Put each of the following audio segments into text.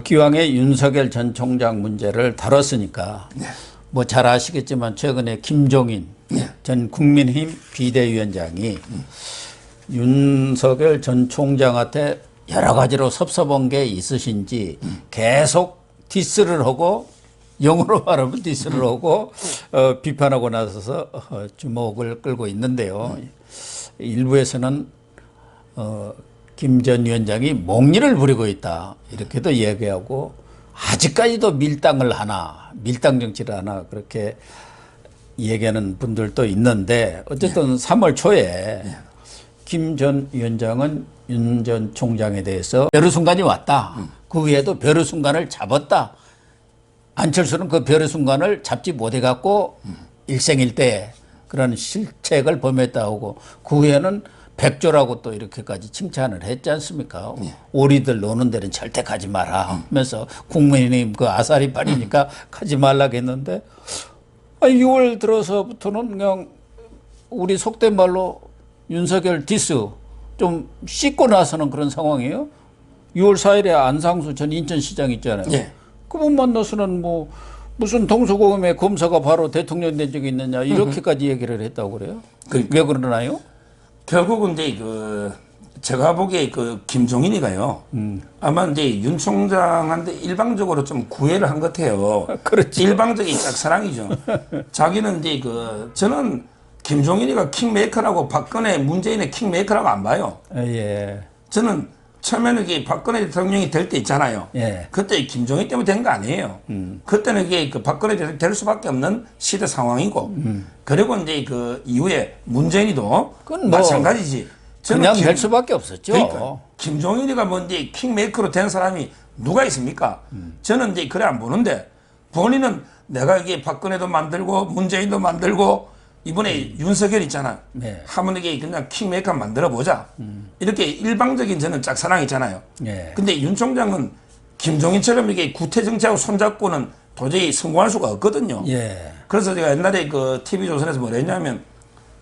기왕에 윤석열 전 총장 문제를 다뤘으니까 네. 뭐 잘 아시겠지만 최근에 김종인 네. 전 국민의힘 비대위원장이 윤석열 전 총장한테 여러 가지로 섭섭한 게 있으신지 계속 디스를 하고, 영어로 말하면 디스를 하고 비판하고 나서서 주목을 끌고 있는데요. 일부에서는 김 전 위원장이 몽리를 부리고 있다 이렇게도 얘기하고, 아직까지도 밀당을 하나, 밀당 정치를 하나 그렇게 얘기하는 분들도 있는데, 어쨌든 3월 초에 김 전 위원장은 윤 전 총장에 대해서 벼르 순간이 왔다. 그 위에도 벼르 순간을 잡았다. 안철수는 그 벼르 순간을 잡지 못해갖고 일생일대 그런 실책을 범했다고, 그 후에는 백조라고 또 이렇게까지 칭찬을 했지 않습니까? 오리들 노는 데는 절대 가지 마라 하면서 국민의힘 그 아사리빨이니까 가지 말라고 했는데, 6월 들어서부터는 그냥 우리 속된 말로 윤석열 디스 좀 씻고 나서는 그런 상황이에요. 6월 4일에 안상수 전 인천시장 있잖아요. 예. 그분 만나서는 뭐 무슨 동서고금의 검사가 바로 대통령 된 적이 있느냐 이렇게까지 얘기를 했다고 그래요. 왜 그러나요? 결국은 이제 제가 보기에 김종인이가요. 아마 이제 윤 총장한테 일방적으로 좀 구애를 한 것 같아요. 그렇죠. 일방적인 짝사랑이죠. 자기는 이제 저는 김종인이가 킹메이커라고, 박근혜, 문재인의 킹메이커라고 안 봐요. 예. 저는 처음에는 이게 박근혜 대통령이 될 때 있잖아요. 예. 그때 김종인 때문에 된 거 아니에요. 그때는 이게 박근혜 대통령이 될 수밖에 없는 시대 상황이고, 그리고 이제 이후에 문재인이도 그건 뭐 마찬가지지. 그냥 될 수밖에 없었죠. 그러니까 김종인이가 뭔지 킹메이커로 된 사람이 누가 있습니까? 저는 이제 그래 안 보는데, 본인은 내가 이게 박근혜도 만들고 문재인도 만들고 이번에 윤석열 있잖아. 네. 하면 이게 그냥 킹메이커 만들어 보자. 이렇게 일방적인 저는 짝사랑 있잖아요. 네. 근데 윤 총장은 김종인처럼 이게 구태 정치하고 손잡고는 도저히 성공할 수가 없거든요. 예. 그래서 제가 옛날에 TV조선에서 뭐라 했냐면,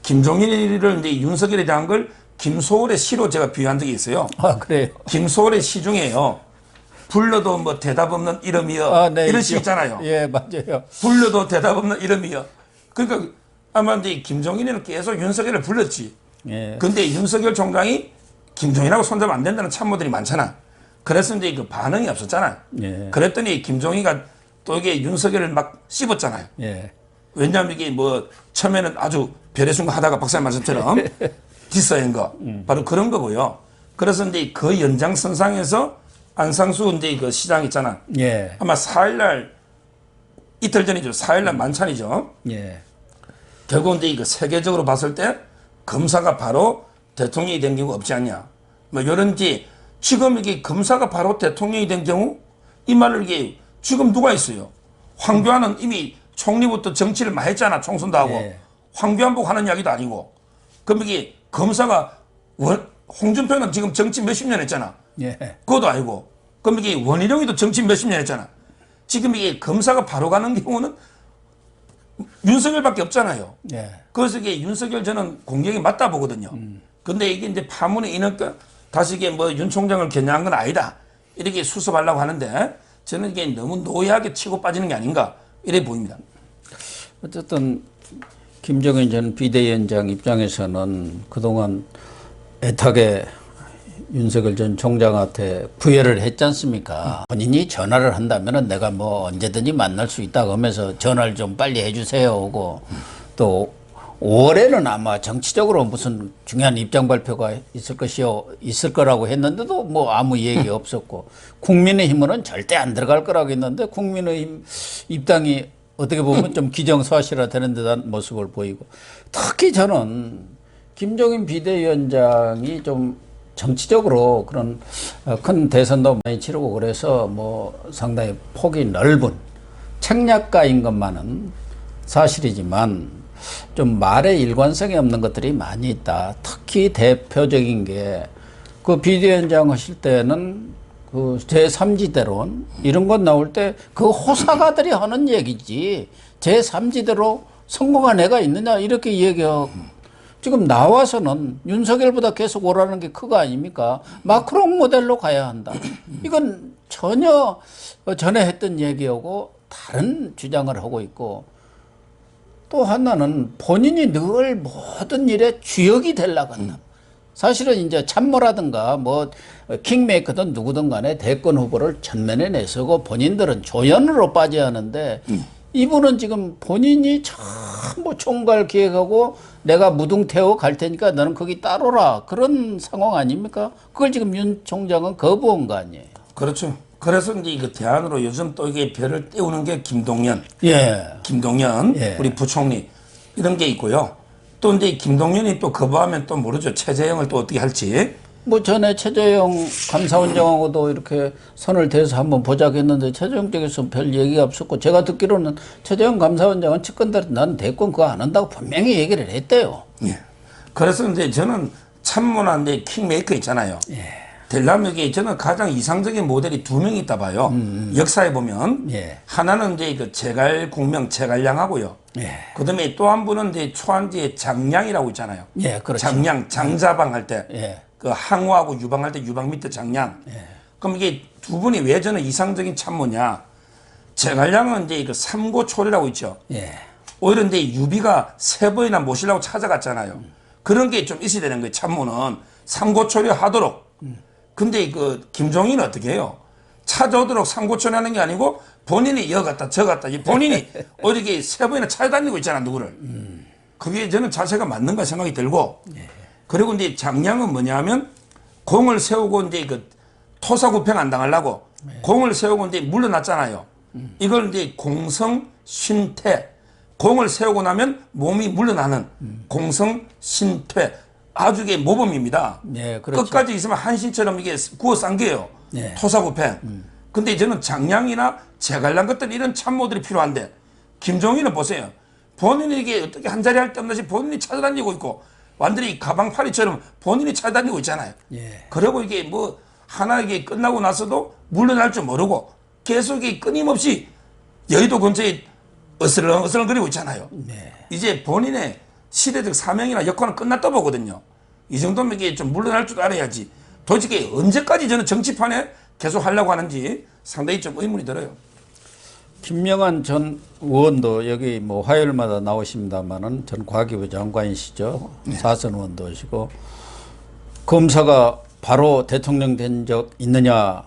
김종인을 이제 윤석열에 대한 걸 김소월의 시로 제가 비유한 적이 있어요. 아, 그래요? 김소월의 시 중에요. 불러도 뭐 대답 없는 이름이여. 네, 이런 시 있잖아요. 예, 맞아요. 불러도 대답 없는 이름이여. 그러니까 아마 이제 김종인은 계속 윤석열을 불렀지. 예. 근데 윤석열 총장이 김종인하고 손잡으면 안 된다는 참모들이 많잖아. 그래서 이제 반응이 없었잖아. 예. 그랬더니 김종인가 또 이게 윤석열을 막 씹었잖아요. 예. 왜냐하면 이게 처음에는 아주 별의 순간 하다가 박사님 말씀처럼 디스한 거. 바로 그런 거고요. 그래서 이제 그 연장선상에서 안상수 이제 시장 있잖아. 예. 아마 4일날, 이틀 전이죠. 4일날 만찬이죠. 예. 결국 이제 세계적으로 봤을 때 검사가 바로 대통령이 된 경우 없지 않냐. 뭐 이런지, 지금 이게 검사가 바로 대통령이 된 경우, 이 말을 이게 지금 누가 있어요? 황교안은 이미 총리부터 정치를 많이 했잖아. 총선도 하고. 예. 황교안 보고 하는 이야기도 아니고. 그럼 이게 검사가 홍준표는 지금 정치 몇십 년 했잖아. 예. 그것도 아니고. 그럼 이게 원희룡이도 정치 몇십 년 했잖아. 지금 이게 검사가 바로 가는 경우는 윤석열밖에 없잖아요. 예. 그래서 이게 윤석열 저는 공격이 맞다 보거든요. 근데 이게 이제 파문이 이니까 다시 이게 윤 총장을 겨냥한 건 아니다. 이렇게 수습하려고 하는데, 저는 이게 너무 노예하게 치고 빠지는 게 아닌가 이래 보입니다. 어쨌든 김종인 전 비대위원장 입장에서는 그동안 애타게 윤석열 전 총장한테 부여를 했지 않습니까? 본인이 전화를 한다면 내가 뭐 언제든지 만날 수 있다고 하면서 전화를 좀 빨리 해주세요 하고, 또 5월에는 아마 정치적으로 무슨 중요한 입장 발표가 있을 거라고 했는데도 뭐 아무 얘기 없었고, 국민의힘은 절대 안 들어갈 거라고 했는데 국민의힘 입당이 어떻게 보면 좀 기정사실화되는 듯한 모습을 보이고, 특히 저는 김종인 비대위원장이 좀 정치적으로 그런 큰 대선도 많이 치르고 그래서 뭐 상당히 폭이 넓은 책략가인 것만은 사실이지만, 좀 말에 일관성이 없는 것들이 많이 있다. 특히 대표적인 게 비대위원장 하실 때는 제3지대론 이런 것 나올 때 그 호사가들이 하는 얘기지, 제3지대로 성공한 애가 있느냐 이렇게 얘기하고, 지금 나와서는 윤석열보다 계속 오라는 게 그거 아닙니까? 마크롱 모델로 가야 한다. 이건 전혀 전에 했던 얘기하고 다른 주장을 하고 있고, 또 하나는 본인이 늘 모든 일에 주역이 되려고 한다. 사실은 이제 참모라든가 뭐 킹메이커든 누구든 간에 대권 후보를 전면에 내세우고 본인들은 조연으로 빠져야 하는데, 이분은 지금 본인이 전부 총괄 기획하고 내가 무등태워 갈 테니까 너는 거기 따로라, 그런 상황 아닙니까? 그걸 지금 윤 총장은 거부한 거 아니에요. 그렇죠. 그래서 이제 이거 대안으로 요즘 또 이게 별을 띄우는 게 김동연, 예. 예. 우리 부총리 이런 게 있고요. 또 이제 김동연이 또 거부하면 또 모르죠. 최재형을 또 어떻게 할지. 뭐 전에 최재형 감사원장하고도 이렇게 선을 대서 한번 보자고 했는데 최재형 쪽에서 별 얘기가 없었고, 제가 듣기로는 최재형 감사원장은 측근들한테 난 대권 그거 안 한다고 분명히 얘기를 했대요. 예. 그래서 이제 저는 참모나 이제 킹메이커 있잖아요. 예. 되려면 이게 저는 가장 이상적인 모델이 두 명 있다 봐요. 역사에 보면 예. 하나는 이제 그 제갈 공명 제갈량하고요. 예. 그다음에 또 한 분은 이제 초안지에 장량이라고 있잖아요. 예, 그렇죠. 장량 장자방 할 때. 예. 그 항우하고 유방할 때 유방 밑에 장량. 그럼 이게 두 분이 왜 저는 이상적인 참모냐? 제갈량은 이제 그 삼고초려라고 있죠. 예. 오히려 이제 유비가 세 번이나 모시려고 찾아갔잖아요. 그런 게 좀 있어야 되는 거예요. 참모는 삼고초려 하도록. 근데 그 김종인은 어떻게 해요? 찾아오도록 삼고초려하는 게 아니고 본인이 이어갔다 저갔다. 본인이 오히려 이렇게 세 번이나 찾아다니고 있잖아, 누구를. 그게 저는 자세가 맞는가 생각이 들고. 그리고 이제 장량은 뭐냐면 공을 세우고 이제 그 토사구팽 안 당하려고 공을 세우고 이제 물러났잖아요. 이걸 이제 공성신퇴. 공을 세우고 나면 몸이 물러나는 공성신퇴. 아주 이게 모범입니다. 네, 그렇죠. 끝까지 있으면 한신처럼 이게 구워 싼게요. 네. 토사구팽. 근데 저는 장량이나 제갈량 같은 이런 참모들이 필요한데, 김종인은 보세요. 본인이 이게 어떻게 한 자리 할 데 없는지 본인이 찾아다니고 있고, 완전히 가방파리처럼 본인이 찾아다니고 있잖아요. 예. 그리고 이게 뭐 하나 이게 끝나고 나서도 물러날 줄 모르고 계속 이게 끊임없이 여의도 근처에 어슬렁어슬렁거리고 있잖아요. 네. 이제 본인의 시대적 사명이나 역할은 끝났다 보거든요. 이 정도면 이게 좀 물러날 줄 알아야지. 도대체 언제까지 저는 정치판에 계속 하려고 하는지 상당히 좀 의문이 들어요. 김명한 전 의원도 여기 뭐 화요일마다 나오십니다만은 전 과기부 장관이시죠. 사선 의원도시고, 검사가 바로 대통령 된 적 있느냐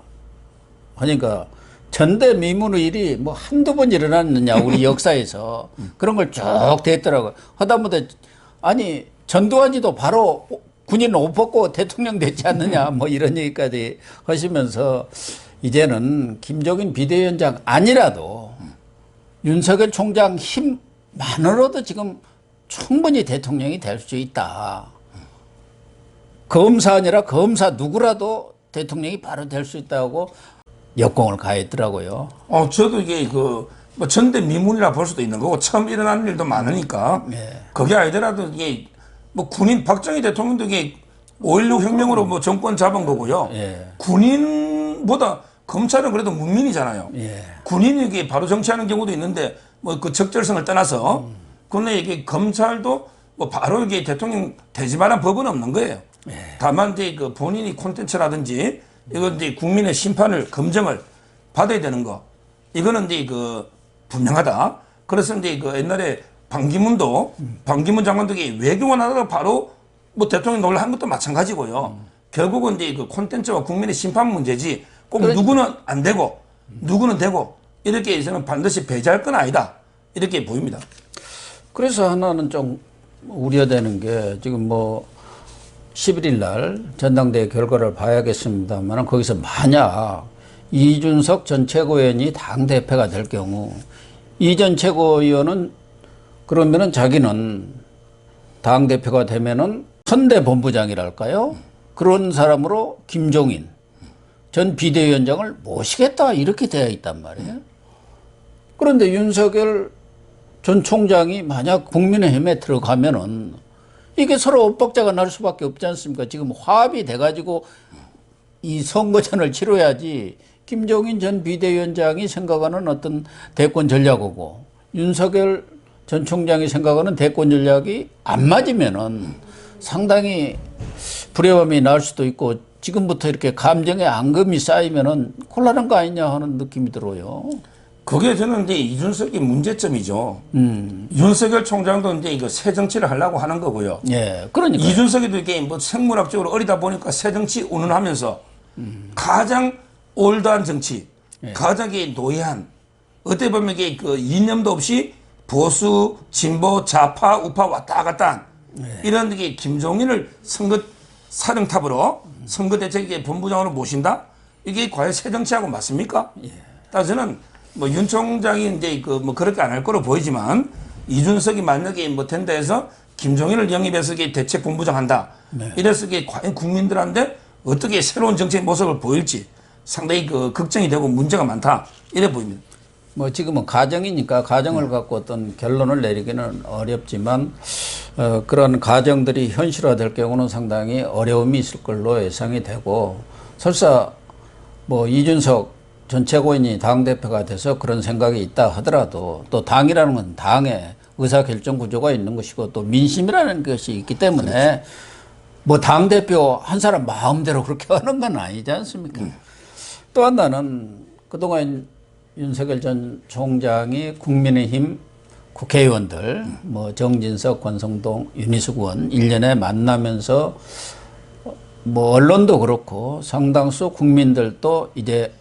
하니까 전대미문의 일이 뭐 한두 번 일어났느냐 우리 역사에서 그런 걸 쭉 됐더라고요. 하다못해 아니 전두환이도 바로 군인 옷 벗고 대통령 됐지 않느냐 뭐 이런 얘기까지 하시면서, 이제는 김종인 비대위원장 아니라도 윤석열 총장 힘만으로도 지금 충분히 대통령이 될 수 있다. 검사 아니라 검사 누구라도 대통령이 바로 될 수 있다고 역공을 가했더라고요. 저도 이게 뭐 전대미문이라 볼 수도 있는 거고, 처음 일어나는 일도 많으니까. 네. 그게 아니더라도 이게 뭐 군인 박정희 대통령도 이게 5.16 혁명으로 뭐 정권 잡은 거고요. 예. 군인보다 검찰은 그래도 문민이잖아요. 예. 군인이 이게 바로 정치하는 경우도 있는데 뭐 그 적절성을 떠나서, 그런데 이게 검찰도 뭐 바로 이게 대통령 되지 말란 법은 없는 거예요. 다만 이제 그 본인이 콘텐츠라든지 이건 이제 국민의 심판을 검증을 받아야 되는 거, 이거는 이제 그 분명하다. 그래서 이제 그 옛날에 반기문 장관도 외교관 하다가 바로 뭐 대통령 노릇 한 것도 마찬가지고요. 결국은 이제 그 콘텐츠와 국민의 심판 문제지, 꼭 그렇죠. 누구는 안 되고 누구는 되고 이렇게 해서는 반드시 배제할 건 아니다, 이렇게 보입니다. 그래서 하나는 좀 우려되는 게, 지금 뭐 11일 날 전당대회 결과를 봐야겠습니다만, 거기서 만약 이준석 전 최고위원이 당대표가 될 경우, 이 전 최고위원은 그러면은 자기는 당대표가 되면은 선대본부장이랄까요? 그런 사람으로 김종인 전 비대위원장을 모시겠다, 이렇게 되어 있단 말이에요. 그런데 윤석열 전 총장이 만약 국민의힘에 들어가면은 이게 서로 엇박자가 날 수밖에 없지 않습니까? 지금 화합이 돼가지고 이 선거전을 치러야지, 김종인 전 비대위원장이 생각하는 어떤 대권 전략이고 윤석열 전 총장이 생각하는 대권 전략이 안 맞으면은 상당히 불협화음이 날 수도 있고 지금부터 이렇게 감정의 앙금이 쌓이면은 곤란한 거 아니냐 하는 느낌이 들어요. 그게 저는 이제 이준석의 문제점이죠. 윤석열 총장도 이제 이거 새 정치를 하려고 하는 거고요. 예, 그러니까. 이준석이도 이게 뭐 생물학적으로 어리다 보니까 새 정치 운운하면서 가장 올드한 정치, 가장 이게 노예한, 어떻게 보면 이게 그 이념도 없이 보수, 진보, 좌파, 우파 왔다 갔다 한 이런 게 김종인을 선거 사령탑으로 선거대책의 본부장으로 모신다? 이게 과연 새 정치하고 맞습니까? 따라서 저는 뭐 윤 총장이 이제 그 뭐 그렇게 안 할 거로 보이지만 이준석이 만약에 뭐 된다 해서 김종인을 영입해서 이게 대책 본부장 한다. 이래서 이게 과연 국민들한테 어떻게 새로운 정책 모습을 보일지 상당히 그 걱정이 되고 문제가 많다. 이래 보입니다. 뭐 지금은 가정이니까 가정을 갖고 어떤 결론을 내리기는 어렵지만 그런 가정들이 현실화될 경우는 상당히 어려움이 있을 걸로 예상이 되고 설사 뭐 이준석 전 최고위원이 당대표가 돼서 그런 생각이 있다 하더라도 또 당이라는 건 당의 의사결정 구조가 있는 것이고 또 민심이라는 것이 있기 때문에 뭐 당대표 한 사람 마음대로 그렇게 하는 건 아니지 않습니까? 또 하나는 그동안 윤석열 전 총장이 국민의힘 국회의원들 뭐 정진석, 권성동, 윤희숙 의원 1년에 만나면서 뭐 언론도 그렇고 상당수 국민들도 이제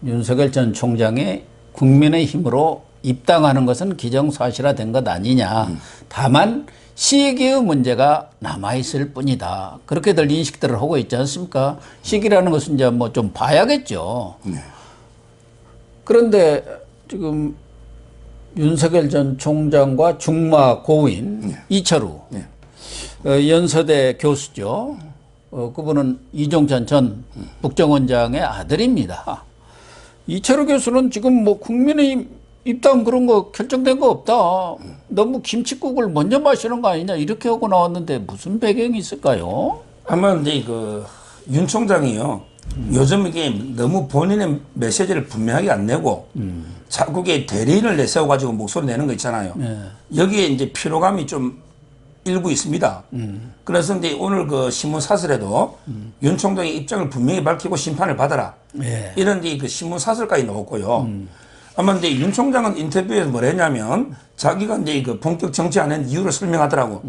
윤석열 전 총장이 국민의힘으로 입당하는 것은 기정사실화된 것 아니냐. 다만 시기의 문제가 남아있을 뿐이다. 그렇게들 인식들을 하고 있지 않습니까? 시기라는 것은 이제 뭐 좀 봐야겠죠. 그런데 지금 윤석열 전 총장과 중마 고인 이철우 연서대 교수죠. 그분은 이종찬 전 국정원장의 아들입니다. 이철우 교수는 지금 뭐 국민의힘 입당 그런 거 결정된 거 없다. 너무 김칫국을 먼저 마시는 거 아니냐 이렇게 하고 나왔는데 무슨 배경이 있을까요? 아마 이제 그 윤 총장이요. 요즘 이게 너무 본인의 메시지를 분명하게 안 내고 자꾸 이게 대리인을 내세워가지고 목소리 내는 거 있잖아요. 여기에 이제 피로감이 좀 일부 있습니다. 그래서 이제 오늘 그 신문 사설에도 윤 총장의 입장을 분명히 밝히고 심판을 받아라. 이런 이제 그 신문 사설까지 나왔고요. 아마 이제 윤 총장은 인터뷰에서 뭐랬냐면 자기가 이제 그 본격 정치 안 한 이유를 설명하더라고.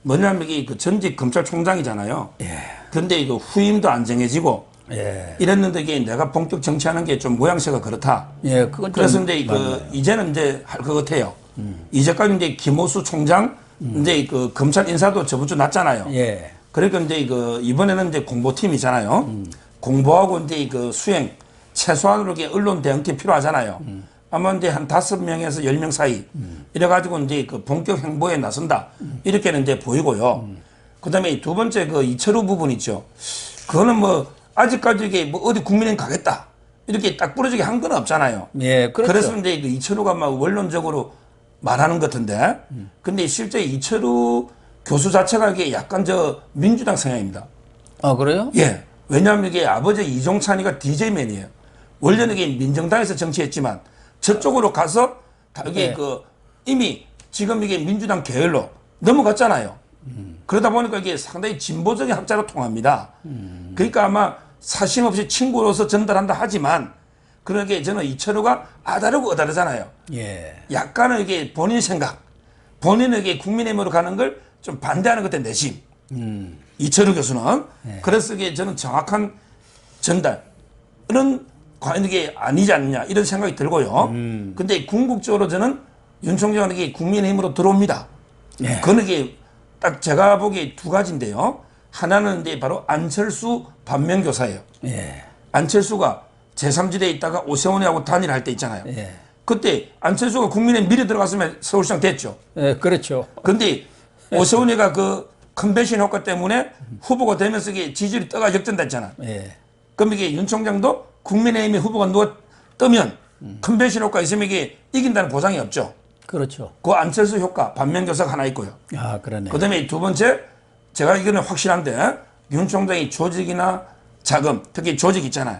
뭐냐면 이게 그 전직 검찰총장이잖아요. 근데 이거 후임도 안 정해지고 이랬는데 이게 내가 본격 정치하는 게 좀 모양새가 그렇다. 그건 그래서 이제 그 이제는 이제 할 것 같아요. 이제까지 이제 김호수 총장 이제 그 검찰 인사도 저번 주 났잖아요. 그러니까 이제 그 이번에는 이제 공보팀이잖아요. 공보하고 이제 그 수행 최소한으로 이게 언론 대응팀 필요하잖아요. 아마 이제 한 5명에서 10명 사이 이래가지고 이제 그 본격 행보에 나선다. 이렇게는 이제 보이고요. 그 다음에 두 번째 그 이철우 부분 있죠. 그거는 뭐 아직까지 이게 뭐 어디 국민의힘 가겠다. 이렇게 딱 부러지게 한 건 없잖아요. 그렇죠. 그래서 이제 그 이철우가 막 원론적으로 말하는 것 같은데. 근데 실제 이철우 교수 자체가 이게 약간 저 민주당 성향입니다. 아, 그래요? 예. 왜냐하면 이게 아버지 이종찬이가 DJ맨이에요. 원래는 이게 민정당에서 정치했지만 저쪽으로 가서 이게 그 이미 지금 이게 민주당 계열로 넘어갔잖아요. 그러다 보니까 이게 상당히 진보적인 학자로 통합니다. 그러니까 아마 사심 없이 친구로서 전달한다 하지만 그러게 저는 이철우가 아다르고 어다르잖아요. 약간은 이게 본인 생각, 본인에게 국민의힘으로 가는 걸 좀 반대하는 것의 내심. 이철우 교수는 그래서 이게 저는 정확한 전달은 과연 이게 아니지 않느냐 이런 생각이 들고요. 근데 궁극적으로 저는 윤 총장은 이게 국민의힘으로 들어옵니다. 그건 이게 딱 제가 보기에 두 가지인데요. 하나는 이제 바로 안철수 반면교사예요. 안철수가 제3지대에 있다가 오세훈이하고 단일할 때 있잖아요. 그때 안철수가 국민의힘 미리 들어갔으면 서울시장 됐죠. 그렇죠. 근데 오세훈이가 그 컨벤션 효과 때문에 후보가 되면서 이게 지지율이 떠가 역전됐잖아. 그럼 이게 윤 총장도 국민의힘의 후보가 누가 뜨면 컨벤션 효과 있으면 이게 이긴다는 보장이 없죠. 그렇죠. 그 안철수 효과 반면교사가 하나 있고요. 아, 그러네. 그 다음에 두 번째, 제가 이거는 확실한데, 윤 총장이 조직이나 자금, 특히 조직 있잖아요.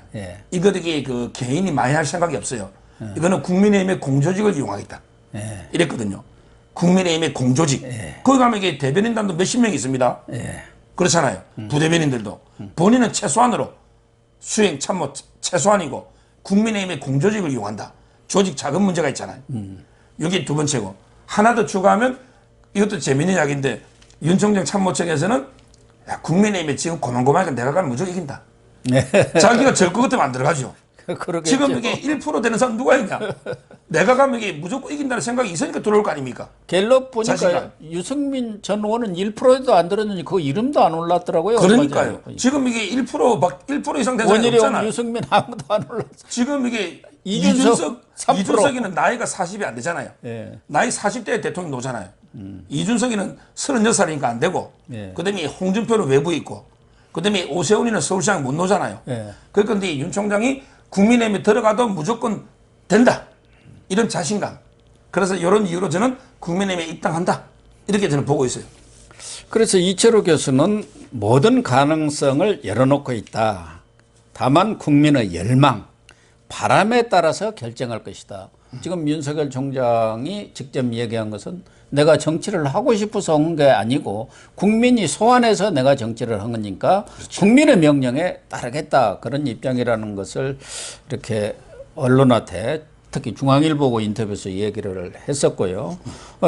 이거 되게 그 개인이 많이 할 생각이 없어요. 이거는 국민의힘의 공조직을 이용하겠다. 이랬거든요. 국민의힘의 공조직. 거기 가면 이게 대변인단도 몇십 명 있습니다. 그렇잖아요. 부대변인들도 본인은 최소한으로 수행 참모 최소한이고 국민의힘의 공조직을 이용한다. 조직 자금 문제가 있잖아요. 여기 두 번째고 하나 더 추가하면 이것도 재미있는 이야기인데 윤 총장 참모총에서는 야, 국민의힘에 지금 고만고만하니까 내가 가면 무조건 이긴다. 자기가 질 것 같으면 안 들어가죠. 그러겠죠. 지금 이게 1% 되는 사람 누가 있냐? 내가 가면 이게 무조건 이긴다는 생각이 있으니까 들어올 거 아닙니까? 갤럽 보니까 자신감. 유승민 전 의원은 1%도 안 들었는지 그 이름도 안 올랐더라고요. 그러니까요. 맞아요. 지금 이게 1% 이상 된 사람이 원희룡, 없잖아요. 유승민 아무도 안 올랐어. 지금 이게 이준석 3%. 이준석이는 나이가 40이 안 되잖아요. 예. 나이 40대에 대통령 노잖아요. 이준석이는 36살이니까 안 되고, 예. 그다음에 홍준표는 외부에 있고, 그다음에 오세훈이는 서울시장 못 노잖아요. 예. 그러니까 근데 윤 총장이 국민의힘에 들어가도 무조건 된다. 이런 자신감. 그래서 이런 이유로 저는 국민의힘에 입당한다. 이렇게 저는 보고 있어요. 그래서 이철우 교수는 모든 가능성을 열어놓고 있다. 다만 국민의 열망, 바람에 따라서 결정할 것이다. 지금 윤석열 총장이 직접 얘기한 것은 내가 정치를 하고 싶어서 한 게 아니고 국민이 소환해서 내가 정치를 한 거니까 국민의 명령에 따르겠다. 그런 입장이라는 것을 이렇게 언론한테 특히 중앙일보고 인터뷰에서 얘기를 했었고요.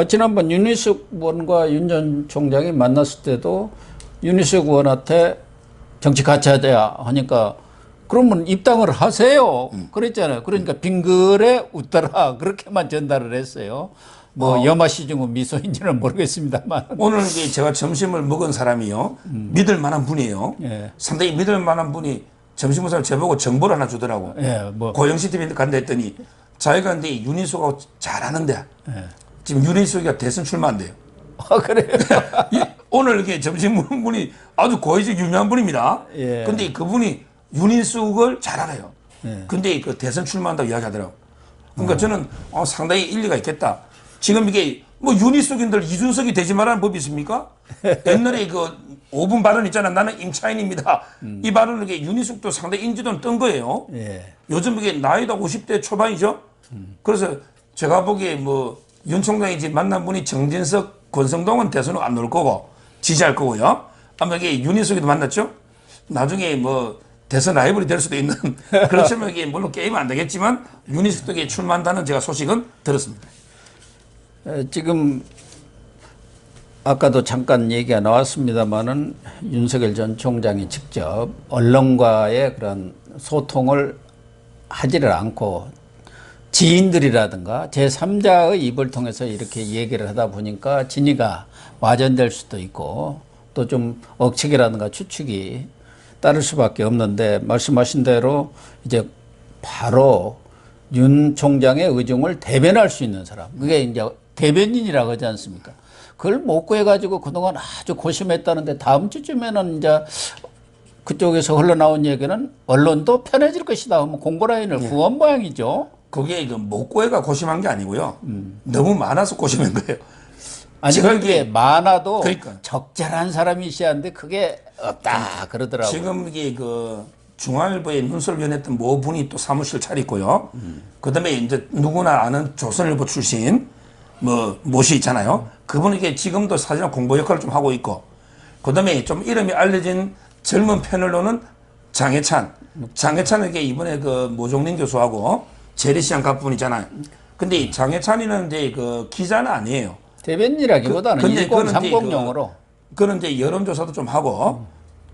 지난번 윤희숙 의원과 윤 전 총장이 만났을 때도 윤희숙 의원한테 정치 같이 하자 하니까 그러면 입당을 하세요. 그랬잖아요. 그러니까 빙글에 웃더라. 그렇게만 전달을 했어요. 뭐 염화시중은 미소인지는 모르겠습니다만. 오늘 이제 제가 점심을 먹은 사람이요. 믿을 만한 분이에요. 예. 상당히 믿을 만한 분이 점심을 제보고 정보를 하나 주더라고. 예, 뭐. 고영시 TV에 간다 했더니 자기가 근데 윤희숙하고 잘하는데 예. 지금 윤희숙이가 대선 출마한대요. 아, 그래요? 오늘 이렇게 점심 먹은 분이 아주 고위직 유명한 분입니다. 예. 근데 그분이 윤희숙을 잘 알아요. 예. 근데 그 대선 출마한다고 이야기하더라고. 그러니까 저는 상당히 일리가 있겠다. 지금 이게 뭐 윤희숙인들 이준석이 되지 말라는 법이 있습니까? 옛날에 그 5분 발언 있잖아. 나는 임차인입니다. 이 발언을 이게 윤희숙도 상당히 인지도는 뜬 거예요. 예. 요즘 이게 나이도 50대 초반이죠. 그래서 제가 보기에 뭐 윤 총장이 지금 만난 분이 정진석, 권성동은 대선은 안 놓을 거고 지지할 거고요. 아마 이게 윤희숙이도 만났죠. 나중에 뭐 대선 라이벌이 될 수도 있는 그렇지만 이게 물론 게임은 안 되겠지만 윤희숙도 이게 출마한다는 제가 소식은 들었습니다. 지금 아까도 잠깐 얘기가 나왔습니다마는 윤석열 전 총장이 직접 언론과의 그런 소통을 하지를 않고 지인들이라든가 제3자의 입을 통해서 이렇게 얘기를 하다 보니까 진위가 와전될 수도 있고 또 좀 억측이라든가 추측이 따를 수밖에 없는데 말씀하신 대로 이제 바로 윤 총장의 의중을 대변할 수 있는 사람. 그게 이제 대변인이라고 하지 않습니까? 그걸 못 구해가지고 그동안 아주 고심했다는데 다음 주쯤에는 이제 그쪽에서 흘러나온 얘기는 언론도 편해질 것이다 하면 공보라인을 구한 모양이죠. 그게 그 목고해가 고심한 게 아니고요. 너무 많아서 고심한 거예요. 아니, 지금 그게 많아도 그러니까. 적절한 사람이 있어야 하는데 그게 없다 그러더라고요. 지금 이게 그 중앙일보에 눈설 연했던 모 분이 또 사무실 차리고요. 그다음에 이제 누구나 아는 조선일보 출신 뭐 모시 있잖아요. 그분이 이게 지금도 사실은 공보 역할을 좀 하고 있고, 그다음에 좀 이름이 알려진 젊은 패널로는 장해찬은 이게 이번에 그 모종린 교수하고 재래시장 갑분이잖아요. 근데 이 장해찬이는 이제 그 기자는 아니에요. 대변인이라기보다는 근데 그거는 이제 1030용으로. 그런 이제 여론조사도 좀 하고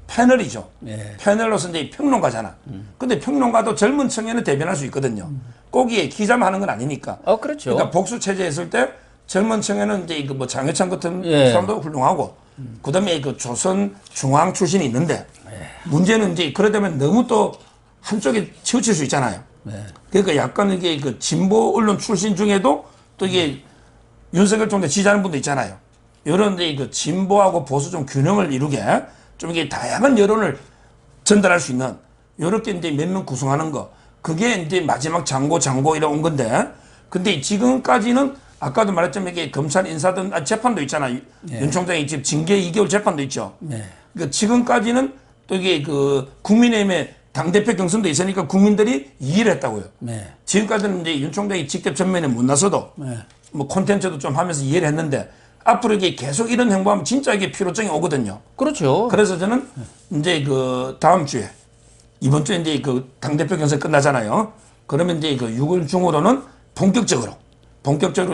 패널이죠. 예. 패널로서 이제 평론가잖아. 근데 평론가도 젊은 청년을 대변할 수 있거든요. 거기에 기자만 하는 건 아니니까. 그렇죠. 그러니까 복수 체제 했을 때 젊은 청년은 이제 그 뭐 장해찬 같은 예. 사람도 훌륭하고, 그다음에 그 조선 중앙 출신이 있는데 문제는 이제 그러다면 너무 또 한쪽에 치우칠 수 있잖아요. 그러니까 약간 이게 그 진보 언론 출신 중에도 또 이게 윤석열 총장 지지하는 분도 있잖아요. 이런 그 진보하고 보수 좀 균형을 이루게 좀 이게 다양한 여론을 전달할 수 있는 이렇게 이제 몇 명 구성하는 거, 그게 이제 마지막 장고 이래 온 건데, 근데 지금까지는 아까도 말했지만 이게 검찰 인사든 재판도 있잖아요. 윤 총장이 지금 징계 2개월 재판도 있죠. 그러니까 지금까지는 또 이게 그 국민의힘의 당대표 경선도 있으니까 국민들이 이해를 했다고요. 지금까지는 이제 윤 총장이 직접 전면에 못 나서도 뭐 콘텐츠도 좀 하면서 이해를 했는데, 앞으로 이게 계속 이런 행보하면 진짜 이게 피로증이 오거든요. 그렇죠. 그래서 저는 이제 그 다음 주에 이번 주에 이제 그 당대표 경선 끝나잖아요. 그러면 이제 그 6월 중으로는 본격적으로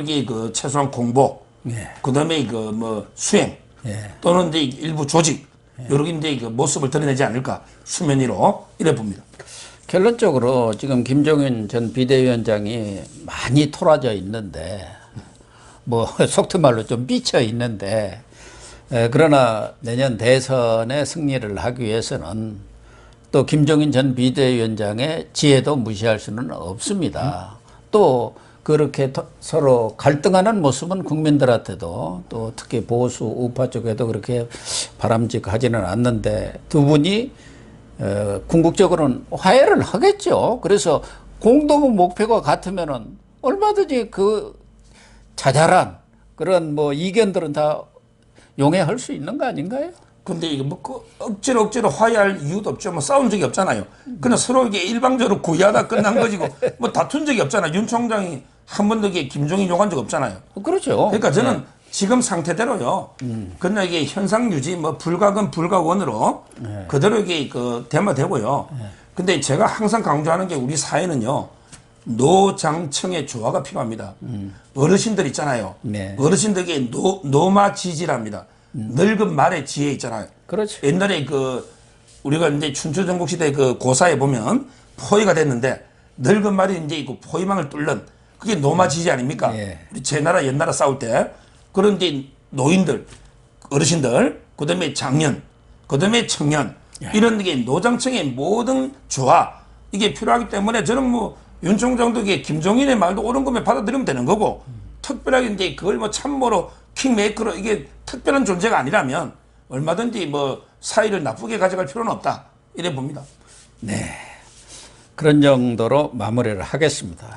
이게 그 최소한 공보, 예. 그다음에 그 뭐 수행 예. 또는 이제 일부 조직 여러 이제 그 모습을 드러내지 않을까 수면 위로 이래 봅니다. 결론적으로 지금 김종인 전 비대위원장이 많이 토라져 있는데 뭐 속된 말로 좀 삐쳐 있는데 그러나 내년 대선에 승리를 하기 위해서는 또 김종인 전 비대위원장의 지혜도 무시할 수는 없습니다. 또 그렇게 서로 갈등하는 모습은 국민들한테도 또 특히 보수 우파 쪽에도 그렇게 바람직하지는 않는데 두 분이 궁극적으로는 화해를 하겠죠. 그래서 공동 목표가 같으면은 얼마든지 그 자잘한 그런 뭐 이견들은 다 용해할 수 있는 거 아닌가요? 근데 이게 뭐 그 억지로 화해할 이유도 없죠. 뭐 싸운 적이 없잖아요. 그냥 서로 이게 일방적으로 구애하다 끝난 것이고 뭐 다툰 적이 없잖아요. 윤 총장이 한 번도 이게 김종인 욕한 적 없잖아요. 그렇죠. 그러니까 저는 지금 상태대로요. 그냥 이게 현상 유지 뭐 불가근 불가원으로 그대로 이게 그 대마되고요. 근데 제가 항상 강조하는 게 우리 사회는요. 노장청의 조화가 필요합니다. 어르신들 있잖아요. 네. 어르신들에게 노마지지랍니다. 늙은 말의 지혜 있잖아요. 그렇죠. 옛날에 그 우리가 이제 춘추전국 시대 그 고사에 보면 포위가 됐는데 늙은 말이 이제 그 포위망을 뚫는 그게 노마지지 아닙니까? 예. 우리 제 나라 옛 나라 싸울 때 그런 이제 노인들, 어르신들, 그다음에 장년, 그다음에 청년 이런 게 노장청의 모든 조화 이게 필요하기 때문에 저는 뭐 윤 총장도 이게 김종인의 말도 옳은 거면 받아들이면 되는 거고 특별하게 이제 그걸 뭐 참모로 킹메이커로 이게 특별한 존재가 아니라면 얼마든지 뭐 사이를 나쁘게 가져갈 필요는 없다 이래 봅니다. 그런 정도로 마무리를 하겠습니다.